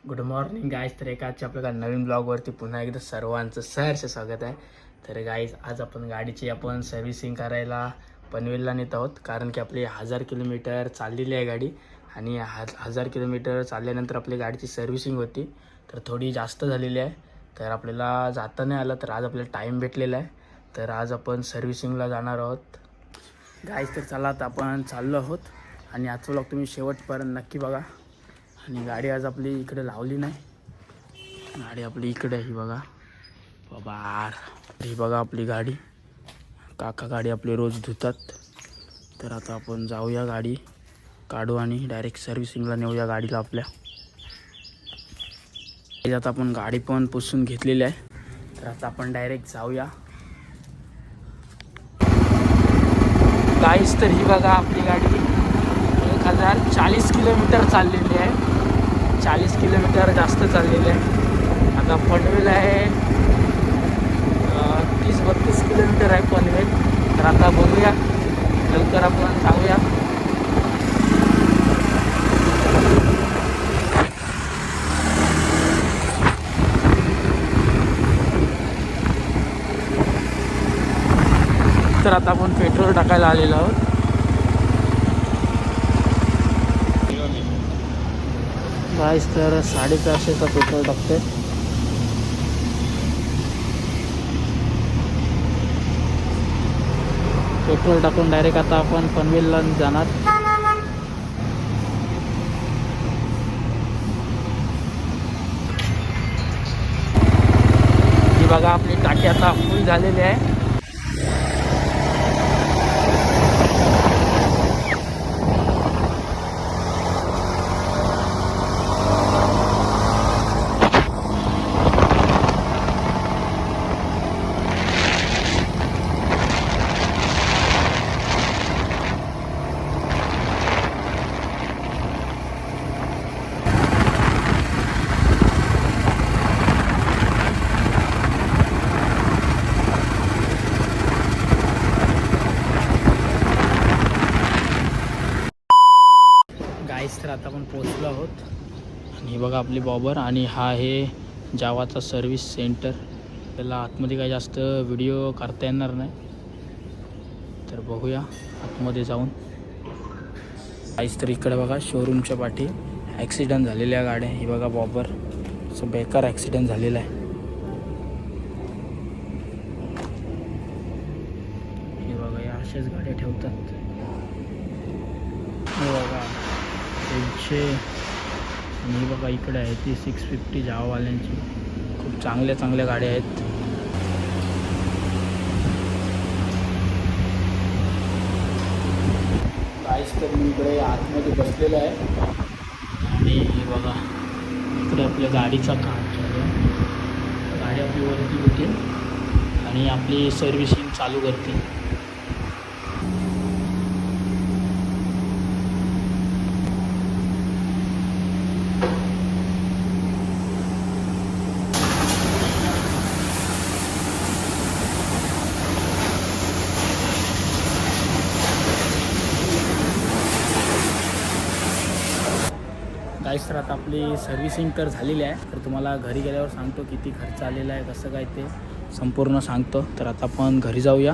Good morning guys. तर एकाच्या आपल्या नवीन ब्लॉगवरती पुन्हा एकदा सर्वांचं सहर्ष स्वागत आहे. तर गाईज आज आपण सर्व्हिसिंग करायला पनवेलला नेत आहोत, कारण की आपली 1000 किलोमीटर चाललेली आहे गाडी आणि 1000 किलोमीटर चालल्यानंतर आपली गाडीची सर्व्हिसिंग होती, तर थोडी जास्त झालेली आहे. तर आपल्याला जाता नाही आलं, तर आज आपल्याला टाईम भेटलेला आहे, तर आज आपण सर्व्हिसिंगला जाणार आहोत गाईज. तर चला आता आपण चाललो आहोत आणि आजचा ब्लॉग तुम्ही शेवटपर्यंत नक्की बघा. आणि गाडी आज आपली इकडे लावली नाही, गाडी आपली इकडे ही बघा बाबा. ही बघा आपली गाडी, काका गाडी आपली रोज धुतात. तर आता आपण जाऊया, गाडी काढू आणि डायरेक्ट सर्व्हिसिंगला नेऊया गाडीला आपल्या. आता आपण गाडी पण पुसून घेतलेली आहे, तर आता आपण डायरेक्ट जाऊया गाईस. तर ही बघा आपली गाडी 1040 किलोमीटर चाललेली आहे, 40 किलोमीटर जास्त चाललेले आहे. आता पनवेल आहे 30-32 किलोमीटर आहे पनवेल. तर आता बघूया, लवकर आपण जाऊया. तर आता आपण पेट्रोल टाकायला आलेलो आहोत. गाईस तर 450चा पेट्रोल टाकते. पेट्रोल टाकून डायरेक्ट आता आपण पनवेलला जाणार. ही बघा आपली टाकी आता फुल झालेली आहे. तर आता आपण पोहोचलो आहोत आणि हे बघा आपली बॉबर, आणि हा आहे जावाचा सर्व्हिस सेंटर. त्याला आतमध्ये काही जास्त व्हिडिओ करता येणार नाही, तर बघूया आतमध्ये जाऊन. काहीच तर इकडे बघा शोरूमच्या पाठी ॲक्सिडेंट झालेल्या गाड्या. ही बघा बॉबर, असं बेकार ॲक्सिडेंट झालेला आहे. हे बघा या अशाच गाड्या ठेवतात. हे बघा 100. आणि बघा इकडे आहे ती 650 जावावाल्यांची. खूप चांगल्या गाड्या आहेत. काहीच तर मी इकडे आतमध्ये बसलेलं आहे आणि बघा इकडे आपल्या गाडीचा काम चालू आहे. गाडी आपली वरती होते आणि आपली सर्व्हिसिंग चालू करते. गाईस तर आता आपली सर्व्हिसिंग तर झालेली आहे, तर तुम्हाला घरी गेल्यावर सांगतो किती खर्च आलेला आहे, कसं काय ते संपूर्ण सांगतो. तर आता आपण घरी जाऊया.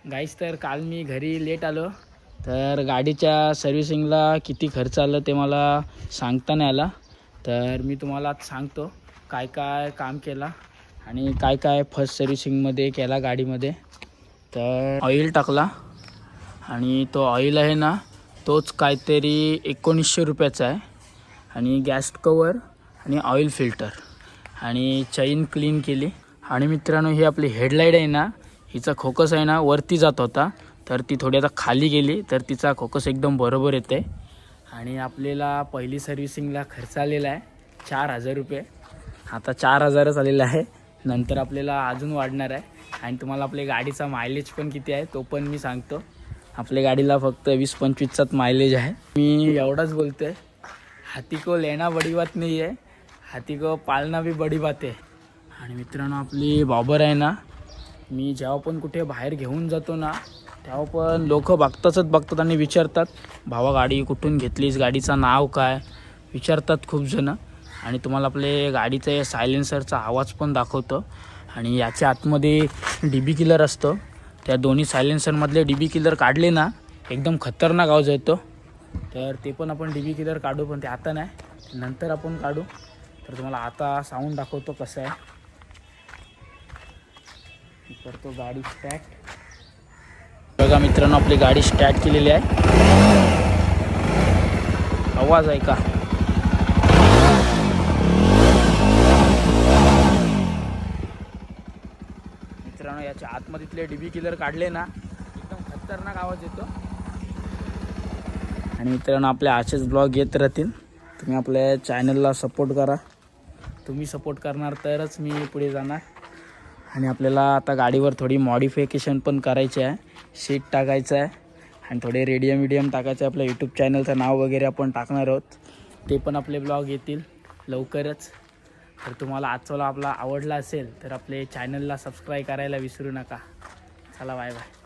गाईस तर काल मी घरी लेट आलो, तर गाडीच्या सर्व्हिसिंगला किती खर्च आला ते मला सांगता नाही आला. तर मी तुम्हाला आज सांगतो काय काय काम केला आणि काय काय फर्स्ट सर्व्हिसिंगमध्ये केला गाडीमध्ये. तर ऑइल टाकला, आणि तो ऑइल आहे ना तोच काहीतरी 1900 रुपयाचा आहे. आणि गॅस कवर आणि ऑइल फिल्टर आणि चैन क्लीन केली. आणि मित्रांनो ही आपली हेडलाईट आहे ना हिचा फोकस आहे ना वरती जात होता, तर ती थोडी आता खाली गेली तर तिचा फोकस एकदम बरोबर येते. आणि आपल्याला पहिली सर्व्हिसिंगला खर्च आलेला आहे 4000 रुपये. आता 4000च आलेला आहे, नंतर आपल्याला अजून वाढणार आहे. आणि तुम्हाला आपल्या गाडीचा मायलेज पण किती आहे तो पण मी सांगतो. आपल्या गाडीला फक्त 20-25चाच मायलेज आहे. मी एवढाच बोलतोय, हाथी को लेना बड़ी बात नहीं है, हाथी को पालना भी बड़ी बात है. आणि मित्रांनो आपली बॉबर आहे ना, मी जेव्हा पण कुठे बाहेर घेऊन जातो ना तेव्हा पण लोक बघतात आणि विचारतात, भावा गाडी कुठून घेतलीस, गाडीचं नाव काय, विचारतात खूप जण. आणि तुम्हाला आपले गाडीचे सायलेन्सरचा आवाज पण दाखवतो. आणि याच्या आतमध्ये DB किलर असतो, त्या दोन्ही सायलेन्सरमधले DB किलर काढले ना एकदम खतरनाक आवाज येतो. तर ते पण आपण DB किलर काढू, पण ते आता नाही, नंतर आपण काढू. तर तुम्हाला आता साऊंड दाखवतो कसं आहे. करतो गाडी स्टार्ट. बघा मित्रांनो आपली गाडी स्टार्ट केलेली आहे, आवाज आहे का. मित्रांनो याच्या आतमधले DB किलर काढले ना एकदम खतरनाक आवाज येतो. आणि मित्रांनो आपले असेच ब्लॉग येत राहतील. तुम्ही आपल्या चॅनलला सपोर्ट करा, तुम्ही सपोर्ट करणार तरच मी पुढे जाणार. आणि आपल्याला आता गाडीवर थोडी मॉडिफिकेशन पण करायची आहे, सीट टाकायचं आहे आणि थोडे रेडियम टाकायचं आहे. आपल्या यूट्यूब चॅनलचं नाव वगैरे आपण टाकणार आहोत, ते पण आपले ब्लॉग येतील लवकरच. तर तुम्हाला आजचा व्लॉग आपला आवडला असेल तर आपले चॅनलला सबस्क्राईब करायला विसरू नका. चला बाय बाय.